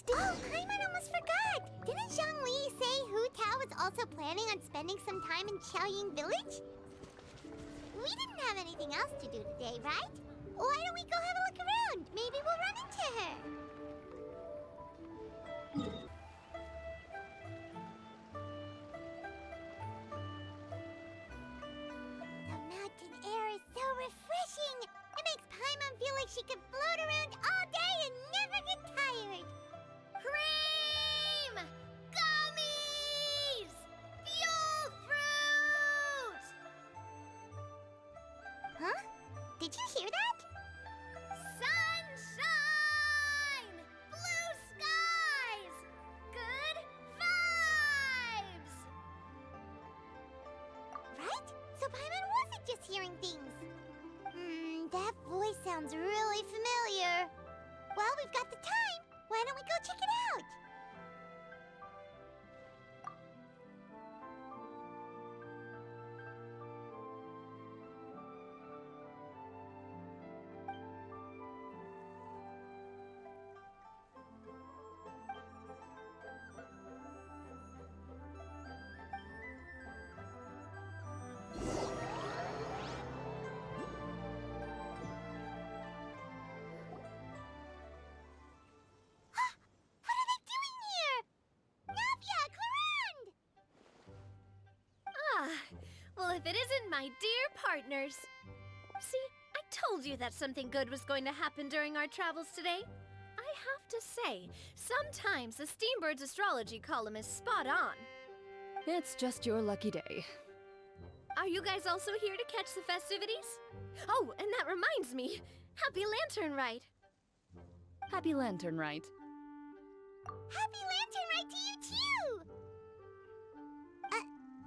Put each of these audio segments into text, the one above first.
Oh, Paimon almost forgot! Didn't Zhongli say Hu Tao was also planning on spending some time in Xiaoying Village? We didn't have anything else to do today, right? Why don't we go have a look around? Maybe we'll run into her. The mountain air is so refreshing. It makes Paimon feel like she could float around all day and never get tired. Cream! Gummies! Fuel fruit! Huh? Did you hear that? Sunshine! Blue skies! Good vibes! Right? So Paimon wasn't just hearing things. That voice sounds really familiar. Well, we've got the time. Why don't we go check it out? What are they doing here? Navia, Clarande! Ah, well, if it isn't my dear partners. See, I told you that something good was going to happen during our travels today. I have to say, sometimes the Steambird's astrology column is spot on. It's just your lucky day. Are you guys also here to catch the festivities? Oh, and that reminds me, Happy Lantern Rite. Happy Lantern Rite. Happy Lantern Rite to you too!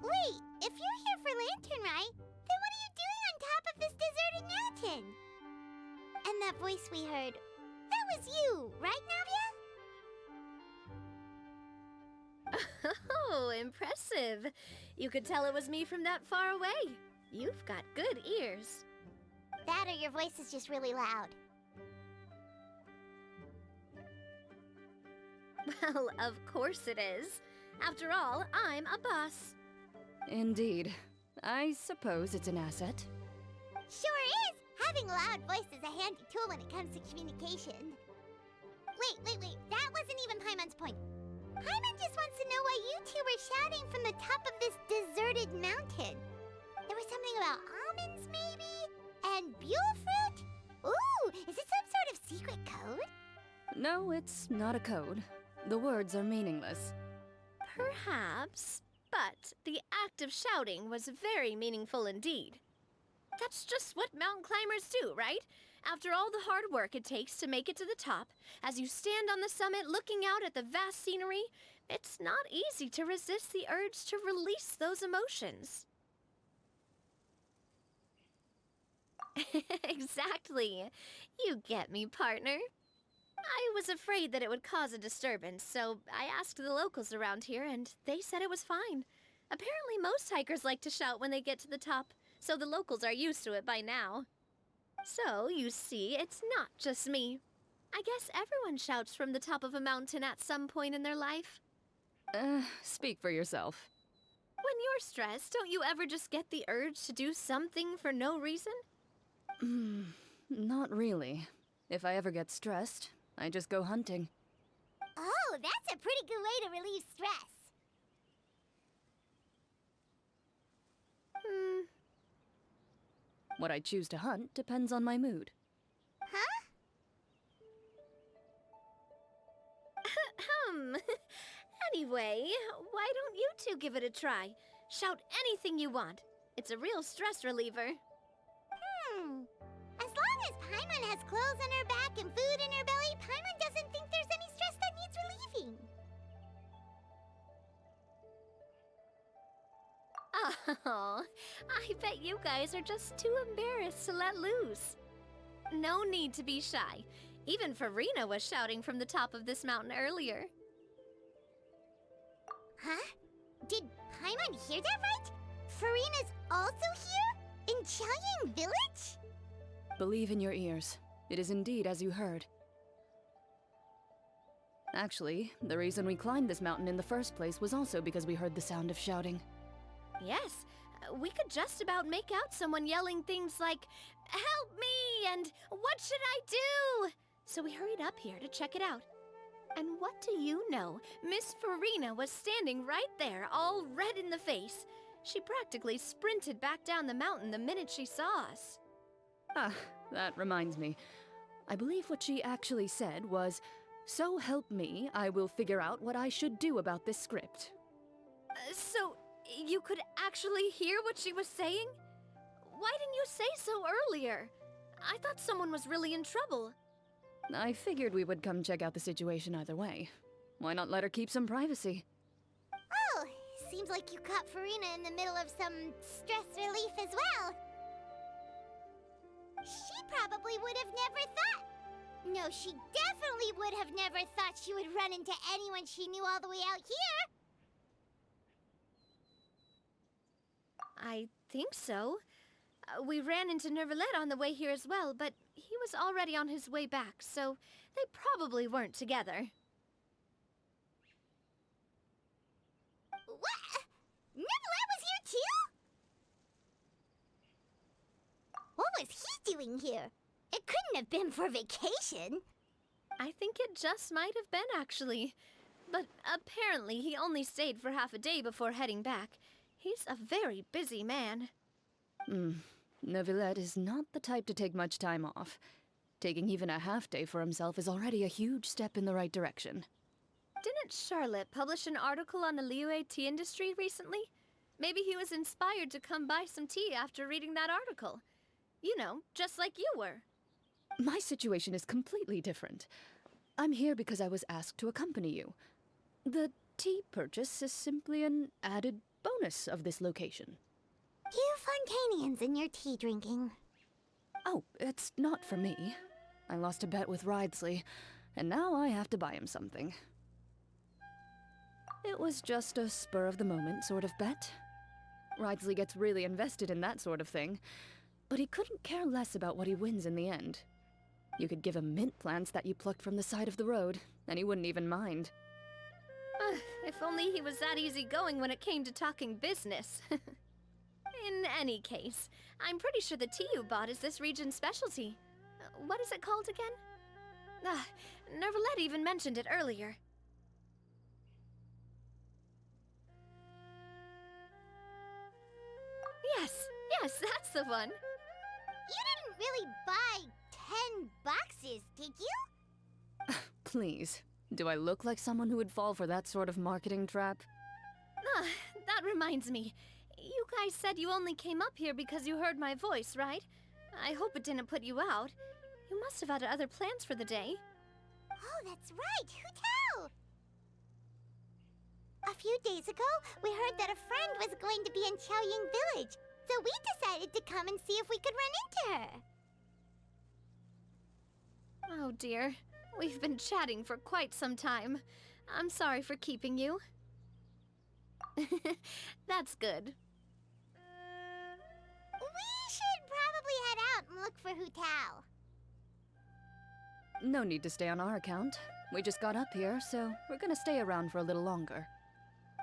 Wait, if you're here for Lantern Rite, then what are you doing on top of this deserted mountain? And that voice we heard, that was you, right, Navia? Oh, impressive. You could tell it was me from that far away. You've got good ears. That or your voice is just really loud. Well, of course it is. After all, I'm a boss. Indeed. I suppose it's an asset. Sure is! Having a loud voice is a handy tool when it comes to communication. Wait, that wasn't even Paimon's point. Paimon just wants to know why you two were shouting from the top of this deserted mountain. There was something about almonds, maybe? And buell fruit? Ooh, is it some sort of secret code? No, it's not a code. The words are meaningless. Perhaps, but the act of shouting was very meaningful indeed. That's just what mountain climbers do, right? After all the hard work it takes to make it to the top, as you stand on the summit looking out at the vast scenery, it's not easy to resist the urge to release those emotions. Exactly. You get me, partner. I was afraid that it would cause a disturbance, so I asked the locals around here, and they said it was fine. Apparently most hikers like to shout when they get to the top, so the locals are used to it by now. So, you see, it's not just me. I guess everyone shouts from the top of a mountain at some point in their life. Speak for yourself. When you're stressed, don't you ever just get the urge to do something for no reason? Not really. If I ever get stressed, I just go hunting. Oh, that's a pretty good way to relieve stress. What I choose to hunt depends on my mood. Huh? Anyway, why don't you two give it a try? Shout anything you want. It's a real stress reliever. As long as Paimon has clothes on her back and food in her belly, Paimon doesn't think there's any stress that needs relieving. Oh, I bet you guys are just too embarrassed to let loose. No need to be shy. Even Farina was shouting from the top of this mountain earlier. Huh? Did Paimon hear that right? Farina's also here? In Xiaoying Village? Believe in your ears. It is indeed as you heard. Actually, the reason we climbed this mountain in the first place was also because we heard the sound of shouting. Yes, we could just about make out someone yelling things like, "Help me!" and "What should I do?" So we hurried up here to check it out. And what do you know? Miss Farina was standing right there, all red in the face. She practically sprinted back down the mountain the minute she saw us. Ah, that reminds me. I believe what she actually said was, "So help me, I will figure out what I should do about this script." So, you could actually hear what she was saying? Why didn't you say so earlier? I thought someone was really in trouble. I figured we would come check out the situation either way. Why not let her keep some privacy? Oh, seems like you caught Farina in the middle of some stress relief as well. She probably would have never thought. No, she definitely would have never thought she would run into anyone she knew all the way out here. I think so. We ran into Nervalet on the way here as well, but he was already on his way back, so they probably weren't together. What? Nervalet was here too? What was he doing here? It couldn't have been for vacation. I think it just might have been, actually. But apparently he only stayed for half a day before heading back. He's a very busy man. Neuvillette is not the type to take much time off. Taking even a half day for himself is already a huge step in the right direction. Didn't Charlotte publish an article on the Liyue tea industry recently? Maybe he was inspired to come buy some tea after reading that article. You know, just like you were. My situation is completely different. I'm here because I was asked to accompany you. The tea purchase is simply an added bonus of this location. You Fontanians and your tea drinking. Oh, it's not for me. I lost a bet with Ridesley, and now I have to buy him something. It was just a spur-of-the-moment sort of bet. Ridesley gets really invested in that sort of thing, but he couldn't care less about what he wins in the end. You could give him mint plants that you plucked from the side of the road, and he wouldn't even mind. If only he was that easygoing when it came to talking business. In any case, I'm pretty sure the tea you bought is this region's specialty. What is it called again? Nervalet even mentioned it earlier. Yes, that's the one. You didn't really buy 10 boxes, did you? Please, do I look like someone who would fall for that sort of marketing trap? That reminds me. You guys said you only came up here because you heard my voice, right? I hope it didn't put you out. You must have had other plans for the day. Oh, that's right. Who tell? A few days ago, we heard that a friend was going to be in Qiaoying Village, so we decided to come and see if we could run into her. Oh dear. We've been chatting for quite some time. I'm sorry for keeping you. That's good. We should probably head out and look for Hu Tao. No need to stay on our account. We just got up here, so we're gonna stay around for a little longer.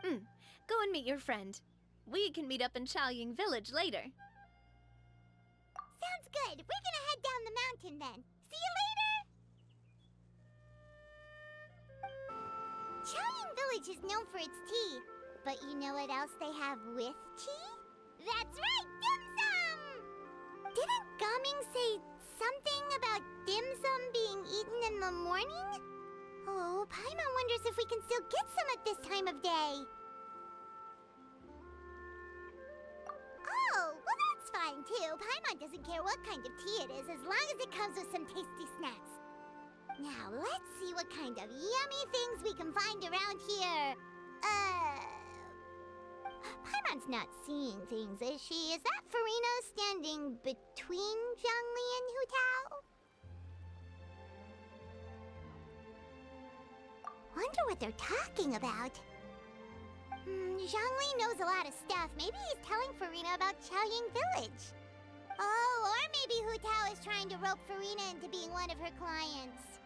Go and meet your friend. We can meet up in Qiaoying Village later. Sounds good. We're gonna head down the mountain then. See you later! Qiaoying Village is known for its tea. But you know what else they have with tea? That's right, dim sum! Didn't Gaming say something about dim sum being eaten in the morning? Oh, Paimon wonders if we can still get some at this time of day. Oh, well that's fine too. Paimon doesn't care what kind of tea it is as long as it comes with some tasty snacks. Now, let's see what kind of yummy things we can find around here. Paimon's not seeing things, is she? Is that Farina standing between Zhangli and Hu Tao? Wonder what they're talking about. Zhangli knows a lot of stuff. Maybe he's telling Farina about Qiaoying Village. Oh, or maybe Hu Tao is trying to rope Farina into being one of her clients.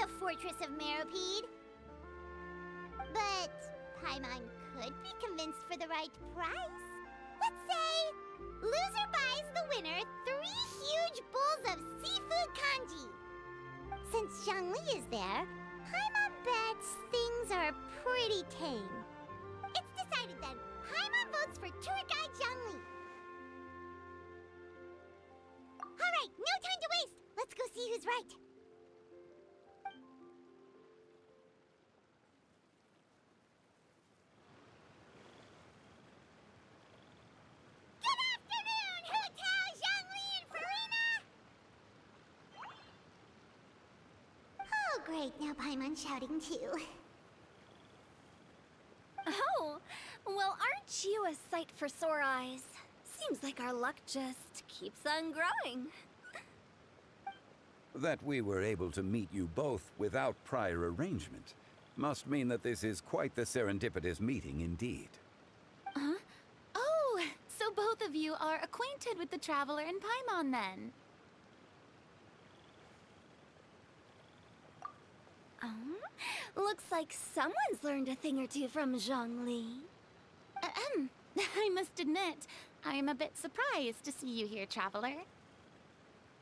the Fortress of Meropide. But Paimon could be convinced for the right price. Let's say loser buys the winner 3 huge bowls of seafood kanji. Since Zhongli is there, Paimon bets things are pretty tame. It's decided then. Paimon votes for tour guide Zhongli. All right, no time to waste. Let's go see who's right. Good afternoon, Hu Tao, Zhongli, and Farina! Oh, great. Now Paimon's shouting too. Oh, well, aren't you a sight for sore eyes? Seems like our luck just keeps on growing. That we were able to meet you both without prior arrangement must mean that this is quite the serendipitous meeting indeed. Huh? Oh, so both of you are acquainted with the Traveler and Paimon then? Looks like someone's learned a thing or two from Zhongli. I must admit, I'm a bit surprised to see you here, Traveler.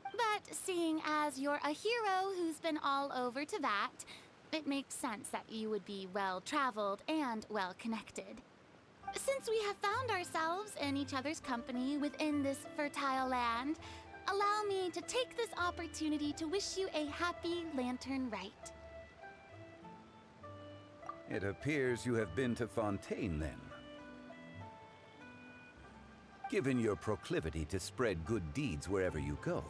But seeing as you're a hero who's been all over Teyvat, it makes sense that you would be well-traveled and well-connected. Since we have found ourselves in each other's company within this fertile land, allow me to take this opportunity to wish you a happy Lantern Rite. It appears you have been to Fontaine then. Given your proclivity to spread good deeds wherever you go,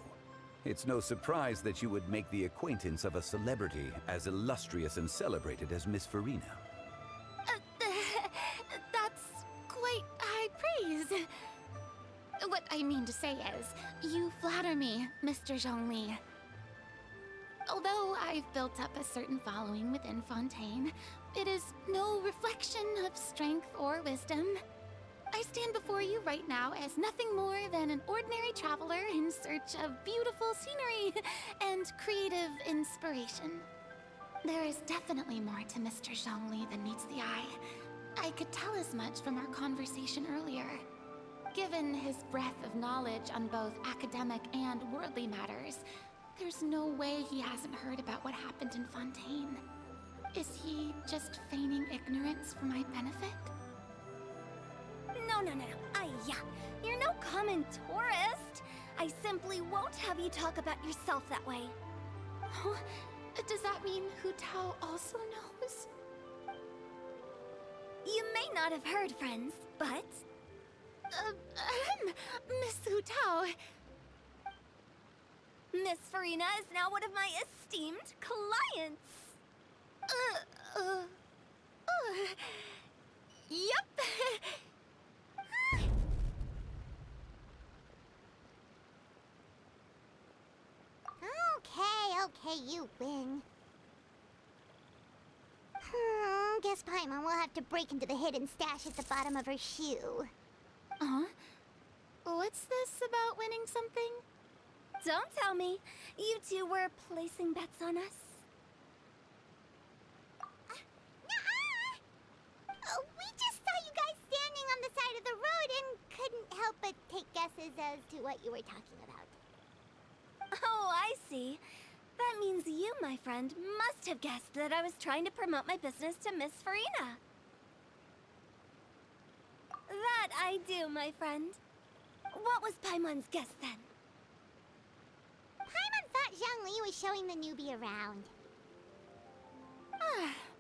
it's no surprise that you would make the acquaintance of a celebrity as illustrious and celebrated as Miss Farina. That's quite high praise. What I mean to say is, you flatter me, Mr. Zhongli. Although I've built up a certain following within Fontaine, it is no reflection of strength or wisdom. I stand before you right now as nothing more than an ordinary traveler in search of beautiful scenery and creative inspiration. There is definitely more to Mr. Zhongli than meets the eye. I could tell as much from our conversation earlier. Given his breadth of knowledge on both academic and worldly matters, there's no way he hasn't heard about what happened in Fontaine. Is he just feigning ignorance for my benefit? No. Yeah. You're no common tourist. I simply won't have you talk about yourself that way. Huh? Does that mean Hu Tao also knows? You may not have heard, friends, but... Miss Hu Tao. Miss Farina is now one of my esteemed clients. Yep. Okay, you win. Guess Paimon will have to break into the hidden stash at the bottom of her shoe. Huh? What's this about winning something? Don't tell me. You two were placing bets on us. Nuh-uh! We just saw you guys standing on the side of the road and couldn't help but take guesses as to what you were talking about. Oh, I see. That means you, my friend, must have guessed that I was trying to promote my business to Miss Farina. That I do, my friend. What was Paimon's guess then? Paimon thought Zhongli was showing the newbie around.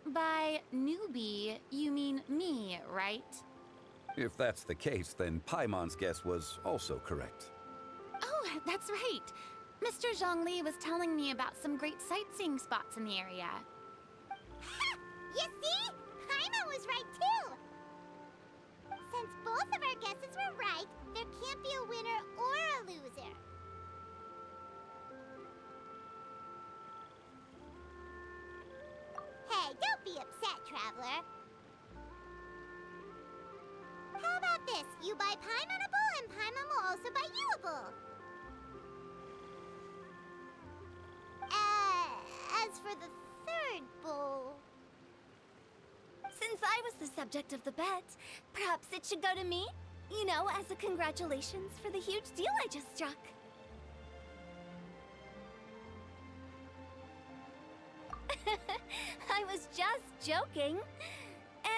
By newbie, you mean me, right? If that's the case, then Paimon's guess was also correct. Oh, that's right. Mr. Zhongli was telling me about some great sightseeing spots in the area. Ha! You see? Paimon was right too! Since both of our guesses were right, there can't be a winner or a loser. Hey, don't be upset, Traveler. How about this? You buy Paimon a bowl, and Paimon will also buy you a bowl. As for the subject of the bet, perhaps it should go to me? You know, as a congratulations for the huge deal I just struck. I was just joking.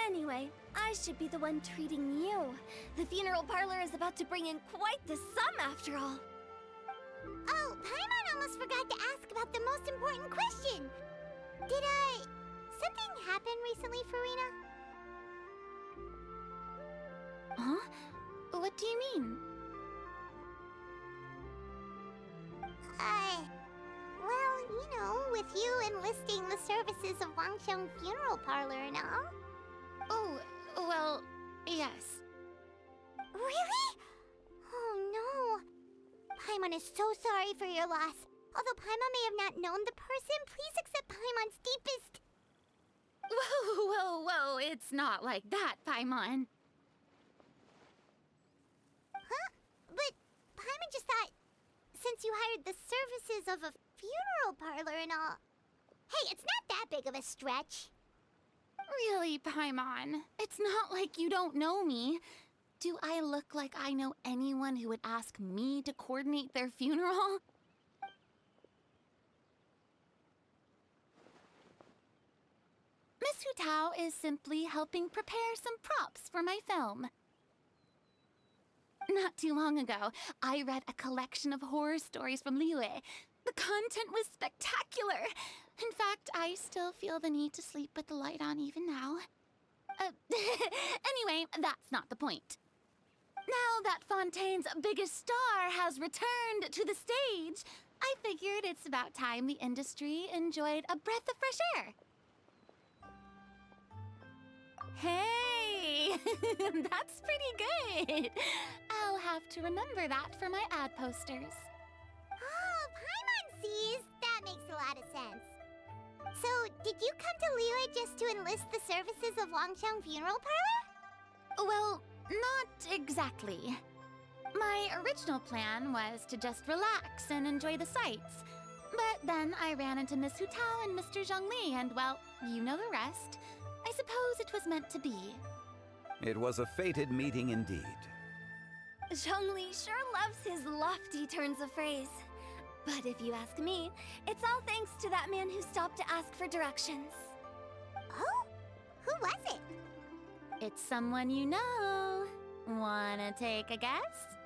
Anyway, I should be the one treating you. The funeral parlor is about to bring in quite the sum after all. Oh, Paimon almost forgot to ask about the most important question. Did, something happen recently for Rena? Huh? What do you mean? Well, you know, with you enlisting the services of Wangsheng Funeral Parlor and all. Oh, well, yes. Really? Oh no. Paimon is so sorry for your loss. Although Paimon may have not known the person, please accept Paimon's deepest... Whoa, it's not like that, Paimon. Huh? But Paimon just thought, since you hired the services of a funeral parlor and all... Hey, it's not that big of a stretch. Really, Paimon? It's not like you don't know me. Do I look like I know anyone who would ask me to coordinate their funeral? Miss Hu Tao is simply helping prepare some props for my film. Not too long ago, I read a collection of horror stories from Liyue. The content was spectacular. In fact, I still feel the need to sleep with the light on even now. Anyway, that's not the point. Now that Fontaine's biggest star has returned to the stage, I figured it's about time the industry enjoyed a breath of fresh air. Hey, that's pretty good. I'll have to remember that for my ad posters. Oh, Paimon sees. That makes a lot of sense. So, did you come to Liyue just to enlist the services of Wangsheng Funeral Parlor? Well, not exactly. My original plan was to just relax and enjoy the sights. But then I ran into Miss Hu Tao and Mr. Zhongli, and well, you know the rest. I suppose it was meant to be. It was a fated meeting indeed. Zhongli sure loves his lofty turns of phrase. But if you ask me, it's all thanks to that man who stopped to ask for directions. Oh? Who was it? It's someone you know. Wanna take a guess?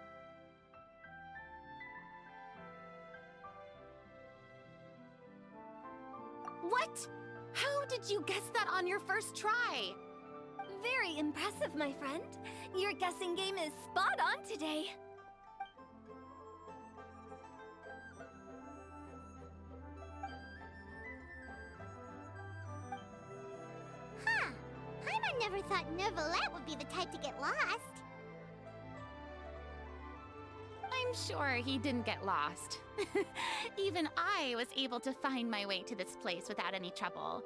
What? How did you guess that on your first try? Very impressive, my friend. Your guessing game is spot on today. Huh. Paimon never thought Neuvillette would be the type to get lost. I'm sure he didn't get lost. Even I was able to find my way to this place without any trouble.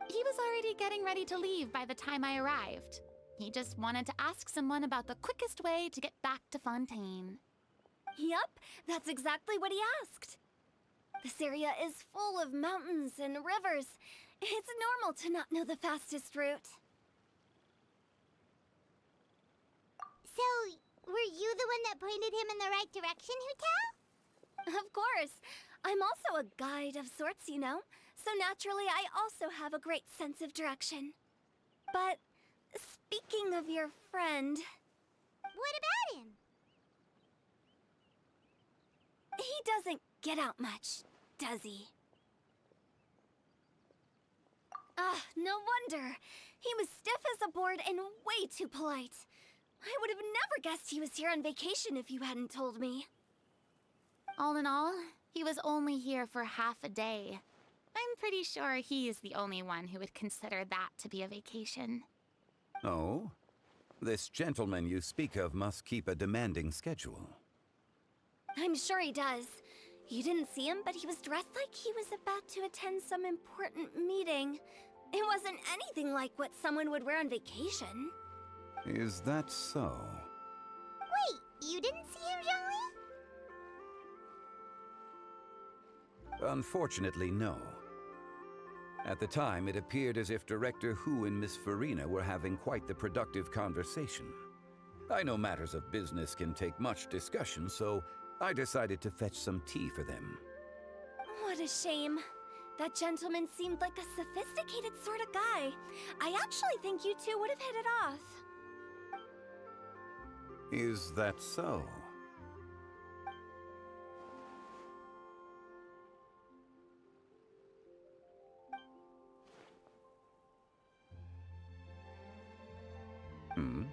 He was already getting ready to leave by the time I arrived. He just wanted to ask someone about the quickest way to get back to Fontaine. Yup, that's exactly what he asked. This area is full of mountains and rivers. It's normal to not know the fastest route. So, were you the one that pointed him in the right direction, Hu Tao? Of course. I'm also a guide of sorts, you know. So naturally, I also have a great sense of direction. But speaking of your friend... What about him? He doesn't get out much, does he? Ah, no wonder. He was stiff as a board and way too polite. I would have never guessed he was here on vacation if you hadn't told me. All in all, he was only here for half a day. I'm pretty sure he is the only one who would consider that to be a vacation. Oh? This gentleman you speak of must keep a demanding schedule. I'm sure he does. You didn't see him, but he was dressed like he was about to attend some important meeting. It wasn't anything like what someone would wear on vacation. Is that so? Wait, you didn't see him, Zhongli? Unfortunately, no. At the time, it appeared as if Director Hu and Miss Farina were having quite the productive conversation. I know matters of business can take much discussion, so I decided to fetch some tea for them. What a shame. That gentleman seemed like a sophisticated sort of guy. I actually think you two would have hit it off. Is that so? Hmm?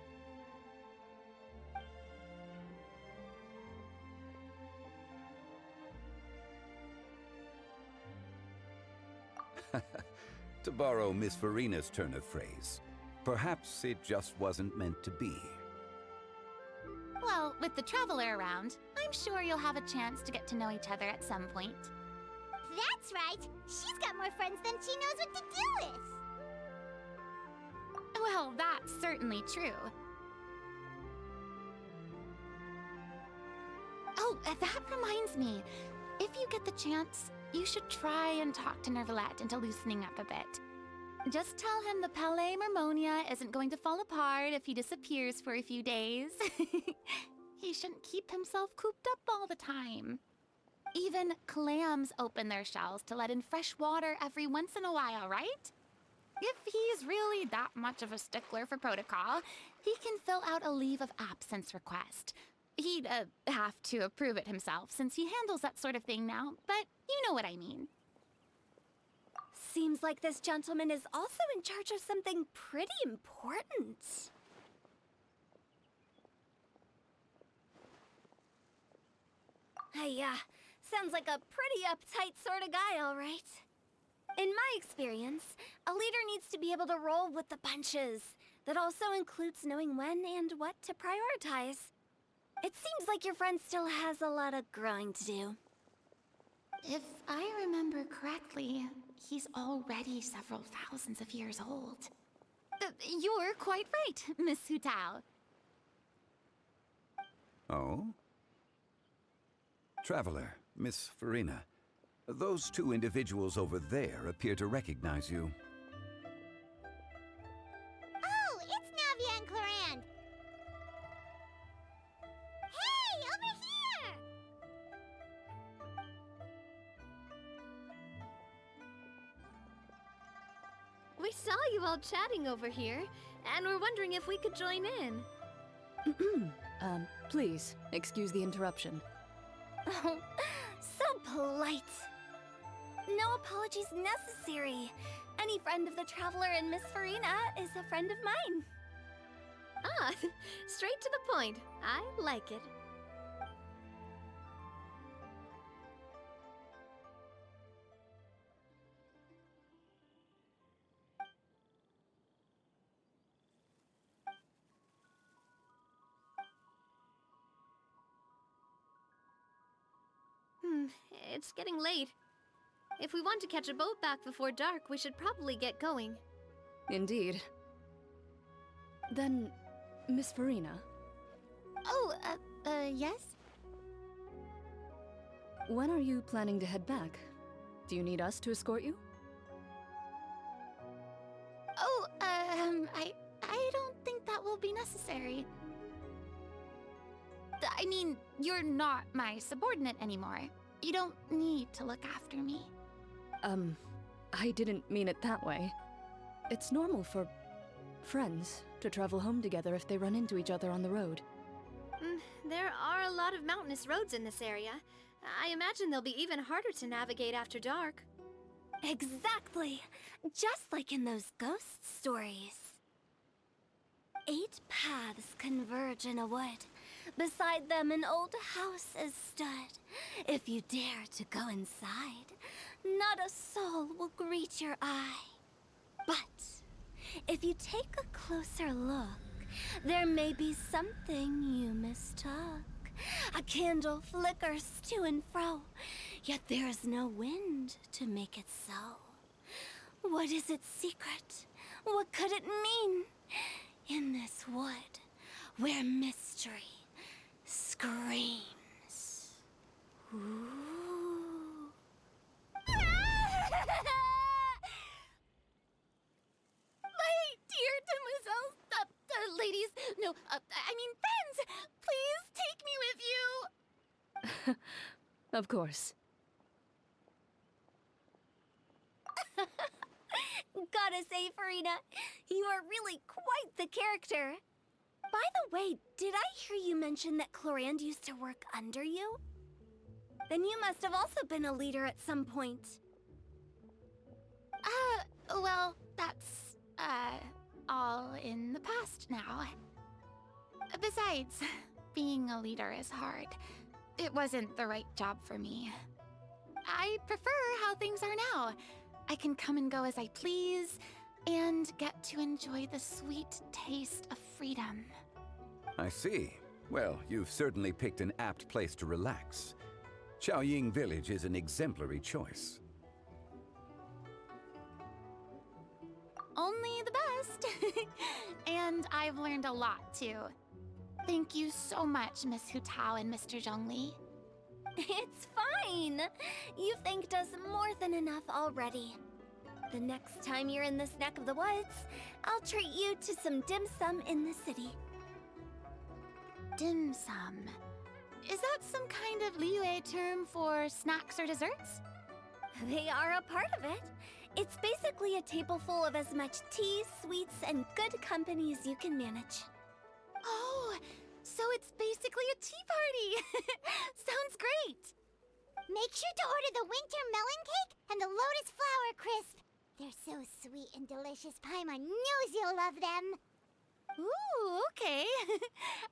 To borrow Miss Farina's turn of phrase, perhaps it just wasn't meant to be. Well, with the Traveler around, I'm sure you'll have a chance to get to know each other at some point. That's right. She's got more friends than she knows what to do with. Well, that's certainly true. Oh, that reminds me. If you get the chance, you should try and talk to Nervalette into loosening up a bit. Just tell him the Palais Mermonia isn't going to fall apart if he disappears for a few days. He shouldn't keep himself cooped up all the time. Even clams open their shells to let in fresh water every once in a while, right? If he's really that much of a stickler for protocol, he can fill out a leave of absence request. He'd have to approve it himself since he handles that sort of thing now, but you know what I mean. Seems like this gentleman is also in charge of something pretty important. Sounds like a pretty uptight sort of guy, all right. In my experience, a leader needs to be able to roll with the punches. That also includes knowing when and what to prioritize. It seems like your friend still has a lot of growing to do. If I remember correctly, he's already several thousands of years old. You're quite right, Miss Hutao. Oh? Traveler, Miss Farina, those two individuals over there appear to recognize you. Oh, it's Navia and Clorand. Hey, over here! We saw you all chatting over here, and we're wondering if we could join in. Please, excuse the interruption. Oh, so polite. No apologies necessary. Any friend of the Traveler and Miss Farina is a friend of mine. Ah, straight to the point. I like it. It's getting late. If we want to catch a boat back before dark, we should probably get going. Indeed. Then, Miss Farina, Oh, yes? when are you planning to head back? Do you need us to escort you? Oh, I don't think that will be necessary. I mean, you're not my subordinate anymore. You don't need to look after me. I didn't mean it that way. It's normal for friends to travel home together if they run into each other on the road. There are a lot of mountainous roads in this area. I imagine they'll be even harder to navigate after dark. Exactly! Just like in those ghost stories. 8 paths converge in a wood. Beside them an old house is stood. If you dare to go inside, not a soul will greet your eye. But if you take a closer look, there may be something you mistook. A candle flickers to and fro, yet there is no wind to make it so. What is its secret? What could it mean? In this wood, where mystery screams. Ooh. No, I mean friends! Please take me with you! Of course. Gotta say, Farina, you are really quite the character. By the way, did I hear you mention that Clorand used to work under you? Then you must have also been a leader at some point. Well, that's, all in the past now. Besides, being a leader is hard. It wasn't the right job for me. I prefer how things are now. I can come and go as I please, and get to enjoy the sweet taste of freedom. I see. Well, you've certainly picked an apt place to relax. Xiaoying Village is an exemplary choice. Only the best. And I've learned a lot, too. Thank you so much, Miss Hu Tao and Mr. Zhongli. It's fine. You thanked us more than enough already. The next time you're in this neck of the woods, I'll treat you to some dim sum in the city. Dim sum. Is that some kind of Liyue term for snacks or desserts? They are a part of it. It's basically a table full of as much tea, sweets, and good company as you can manage. Oh, so it's basically a tea party! Sounds great! Make sure to order the winter melon cake and the lotus flower crisp. They're so sweet and delicious. Paimon knows you'll love them. Ooh, okay.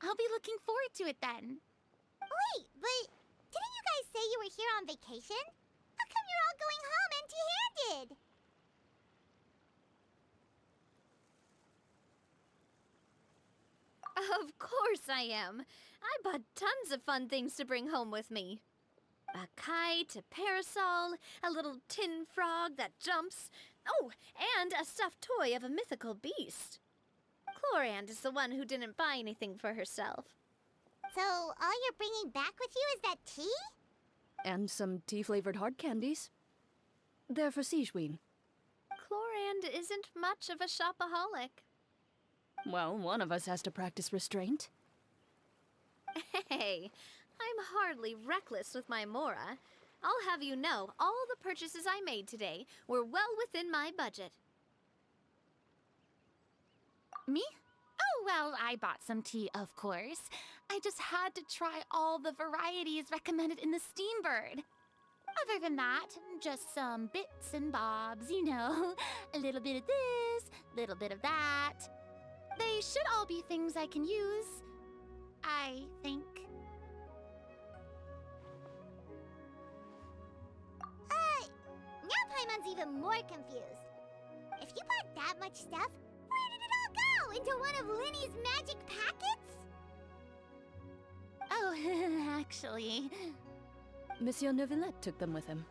I'll be looking forward to it then. Wait, but didn't you guys say you were here on vacation? How come you're all going home empty-handed? Of course I am. I bought tons of fun things to bring home with me. A kite, a parasol, a little tin frog that jumps. Oh, and a stuffed toy of a mythical beast. Clorand is the one who didn't buy anything for herself. So, all you're bringing back with you is that tea? And some tea-flavored hard candies. They're for Sigewin. Clorand isn't much of a shopaholic. Well, one of us has to practice restraint. Hey, I'm hardly reckless with my Mora. I'll have you know, all the purchases I made today were well within my budget. Me? Oh, well, I bought some tea, of course. I just had to try all the varieties recommended in the Steambird. Other than that, just some bits and bobs, you know. A little bit of this, little bit of that. They should all be things I can use, I think. Now Paimon's even more confused. If you bought that much stuff, where did it all go? Into one of Linny's magic packets? Oh, actually... Monsieur Neuvillette took them with him.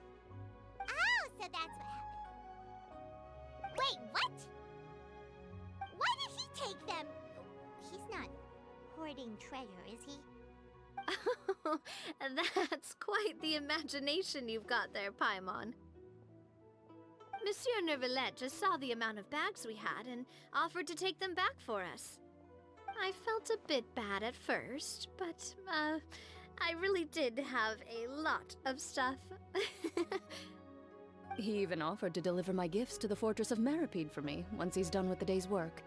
Oh, so that's what happened. Wait, what? Why did he take them? He's not hoarding treasure, is he? That's quite the imagination you've got there, Paimon. Monsieur Neuvillette just saw the amount of bags we had and offered to take them back for us. I felt a bit bad at first, but, I really did have a lot of stuff. He even offered to deliver my gifts to the Fortress of Meripede for me once he's done with the day's work.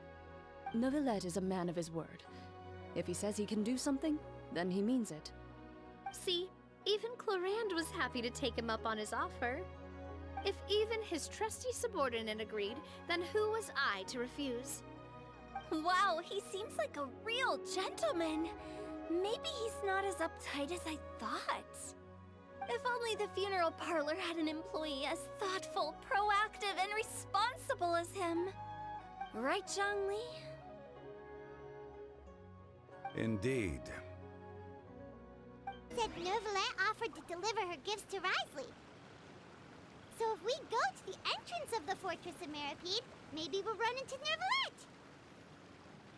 Neuvillette is a man of his word. If he says he can do something, then he means it. See, even Clorand was happy to take him up on his offer. If even his trusty subordinate agreed, then who was I to refuse? Wow, he seems like a real gentleman. Maybe he's not as uptight as I thought. If only the funeral parlor had an employee as thoughtful, proactive, and responsible as him. Right, Zhongli? Indeed. Said Neuvillette offered to deliver her gifts to Risley. So if we go to the entrance of the Fortress of Meripede, maybe we'll run into Neuvillette.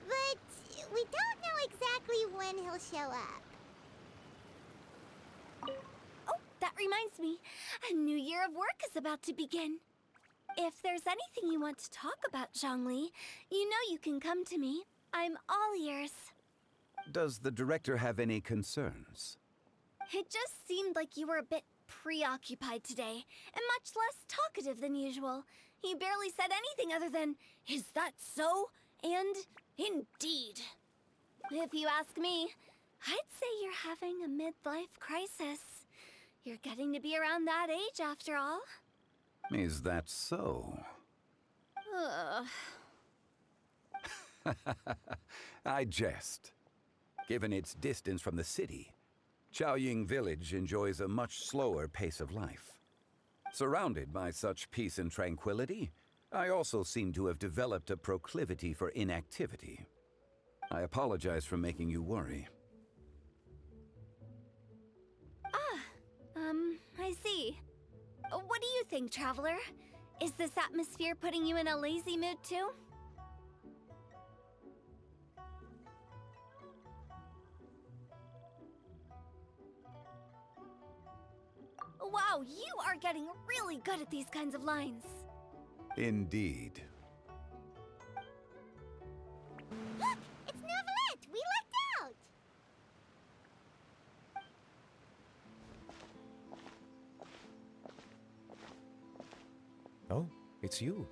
But we don't know exactly when he'll show up. Oh, that reminds me. A new year of work is about to begin. If there's anything you want to talk about, Zhongli, you know you can come to me. I'm all ears. Does the director have any concerns? It just seemed like you were a bit preoccupied today, and much less talkative than usual. You barely said anything other than, "Is that so?" and "Indeed." If you ask me, I'd say you're having a midlife crisis. You're getting to be around that age after all. Is that so? Ugh. I jest. Given its distance from the city, Chaoying Village enjoys a much slower pace of life. Surrounded by such peace and tranquility, I also seem to have developed a proclivity for inactivity. I apologize for making you worry. I see. What do you think, Traveler? Is this atmosphere putting you in a lazy mood too? Wow, you are getting really good at these kinds of lines. Indeed. Look! It's Novelette! We lucked out! Oh, it's you.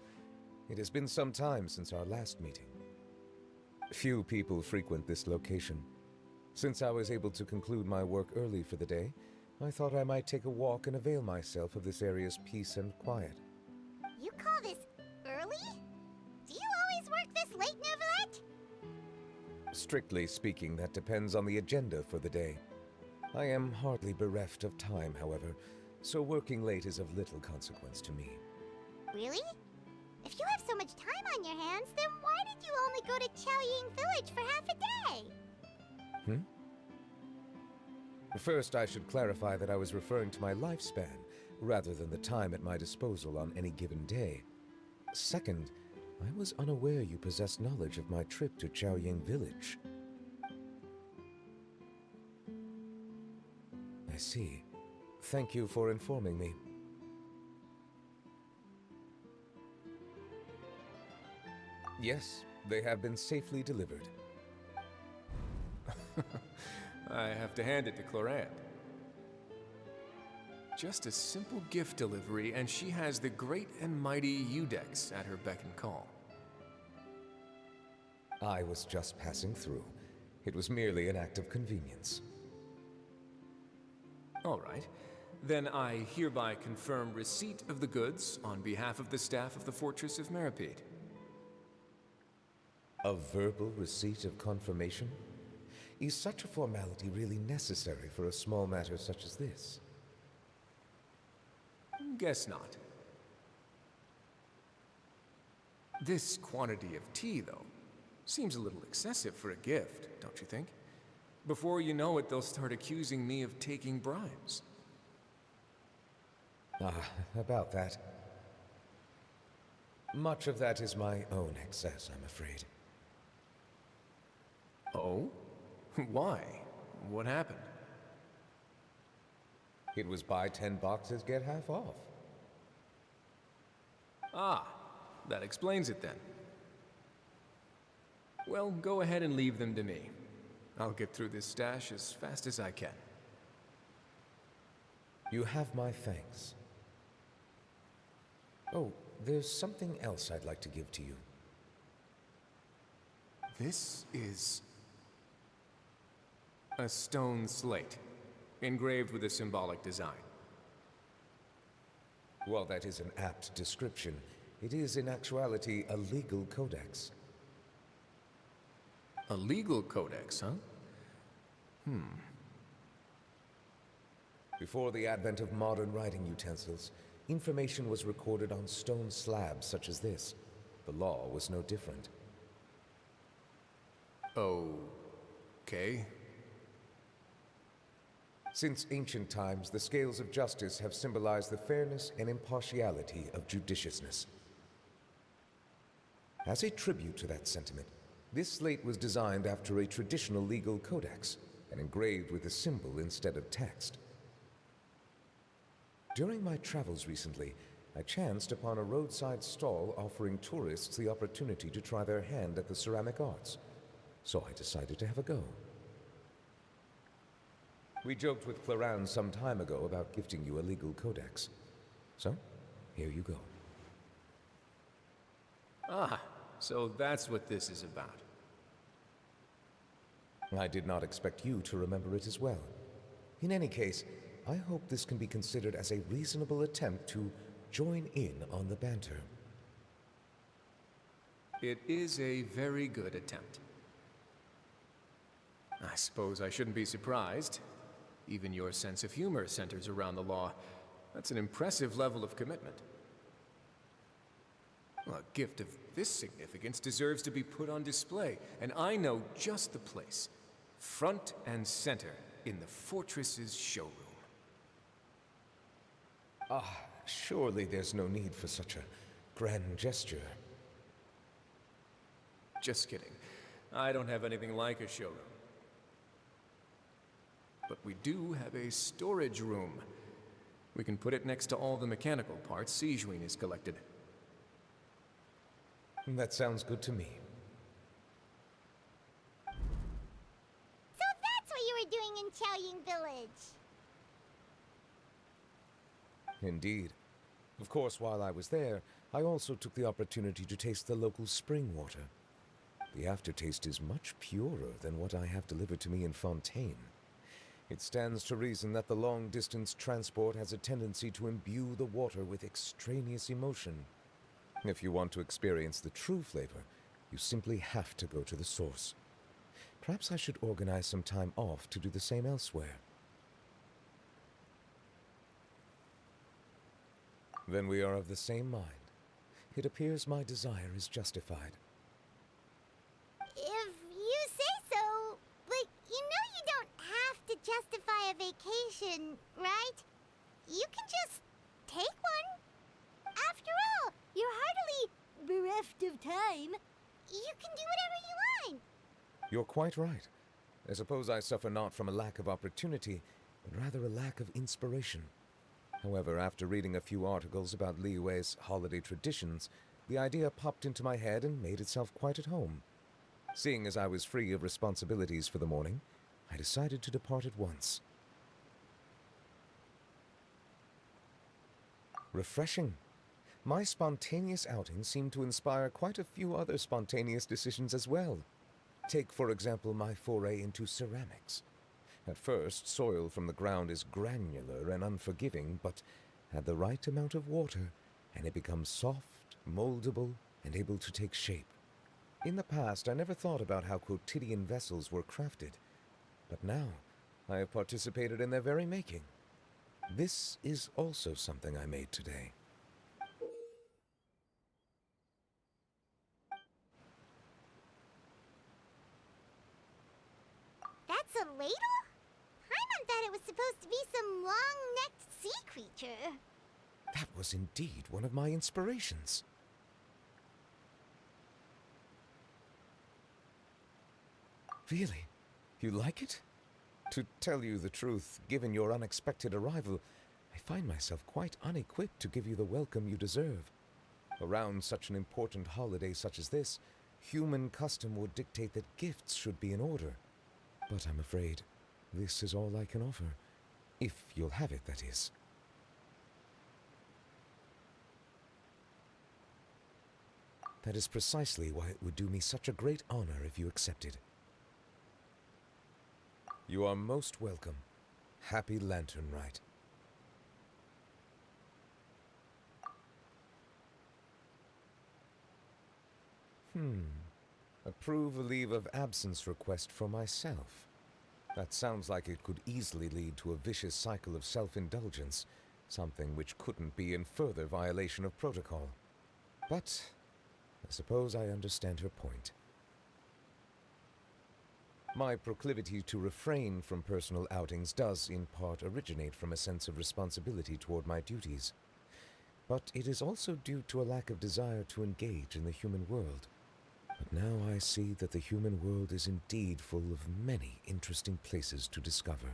It has been some time since our last meeting. Few people frequent this location. Since I was able to conclude my work early for the day, I thought I might take a walk and avail myself of this area's peace and quiet. You call this early? Do you always work this late, Novelette? Strictly speaking, that depends on the agenda for the day. I am hardly bereft of time, however, so working late is of little consequence to me. Really? If you have so much time on your hands, then why did you only go to Chaoying Village for half a day? First, I should clarify that I was referring to my lifespan, rather than the time at my disposal on any given day. Second, I was unaware you possessed knowledge of my trip to Chaoying Village. I see. Thank you for informing me. Yes, they have been safely delivered. I have to hand it to Clorant. Just a simple gift delivery, and she has the great and mighty Udex at her beck and call. I was just passing through. It was merely an act of convenience. All right. Then I hereby confirm receipt of the goods on behalf of the staff of the Fortress of Meripede. A verbal receipt of confirmation? Is such a formality really necessary for a small matter such as this? Guess not. This quantity of tea, though, seems a little excessive for a gift, don't you think? Before you know it, they'll start accusing me of taking bribes. About that. Much of that is my own excess, I'm afraid. Oh? Why? What happened? It was buy 10 boxes, get half off. Ah, that explains it then. Well, go ahead and leave them to me. I'll get through this stash as fast as I can. You have my thanks. Oh, there's something else I'd like to give to you. This is a stone slate, engraved with a symbolic design. While that is an apt description, it is in actuality a legal codex. A legal codex, huh? Before the advent of modern writing utensils, information was recorded on stone slabs such as this. The law was no different. Okay. Since ancient times, the scales of justice have symbolized the fairness and impartiality of judiciousness. As a tribute to that sentiment, this slate was designed after a traditional legal codex and engraved with a symbol instead of text. During my travels recently, I chanced upon a roadside stall offering tourists the opportunity to try their hand at the ceramic arts. so I decided to have a go. We joked with Claran some time ago about gifting you a legal codex. So, here you go. Ah, so that's what this is about. I did not expect you to remember it as well. In any case, I hope this can be considered as a reasonable attempt to join in on the banter. It is a very good attempt. I suppose I shouldn't be surprised. Even your sense of humor centers around the law. That's an impressive level of commitment. Well, a gift of this significance deserves to be put on display, and I know just the place. Front and center in the fortress's showroom. Surely there's no need for such a grand gesture. Just kidding. I don't have anything like a showroom. But we do have a storage room. We can put it next to all the mechanical parts Sijuin has collected. That sounds good to me. So that's what you were doing in Chaoying Village. Indeed. Of course, while I was there, I also took the opportunity to taste the local spring water. The aftertaste is much purer than what I have delivered to me in Fontaine. It stands to reason that the long-distance transport has a tendency to imbue the water with extraneous emotion. If you want to experience the true flavor, you simply have to go to the source. Perhaps I should organize some time off to do the same elsewhere. Then we are of the same mind. It appears my desire is justified. If you say so, but you know you don't have to justify a vacation, right? You can just take one. After all, you're hardly bereft of time. You can do whatever you want. You're quite right. I suppose I suffer not from a lack of opportunity, but rather a lack of inspiration. However, after reading a few articles about Liyue's holiday traditions, the idea popped into my head and made itself quite at home. Seeing as I was free of responsibilities for the morning, I decided to depart at once. Refreshing. My spontaneous outing seemed to inspire quite a few other spontaneous decisions as well. Take, for example, my foray into ceramics. At first, soil from the ground is granular and unforgiving, but add the right amount of water, and it becomes soft, moldable, and able to take shape. In the past, I never thought about how quotidian vessels were crafted, but now I have participated in their very making. This is also something I made today. That's a ladle? Paimon thought it was supposed to be some long-necked sea creature. That was indeed one of my inspirations. Really? You like it? To tell you the truth, given your unexpected arrival, I find myself quite unequipped to give you the welcome you deserve. Around such an important holiday such as this, human custom would dictate that gifts should be in order. But I'm afraid this is all I can offer. If you'll have it, that is. That is precisely why it would do me such a great honor if you accepted. You are most welcome. Happy Lantern Rite. Approve a leave of absence request for myself. That sounds like it could easily lead to a vicious cycle of self-indulgence, something which couldn't be in further violation of protocol. But I suppose I understand her point. My proclivity to refrain from personal outings does, in part, originate from a sense of responsibility toward my duties. But it is also due to a lack of desire to engage in the human world. But now I see that the human world is indeed full of many interesting places to discover.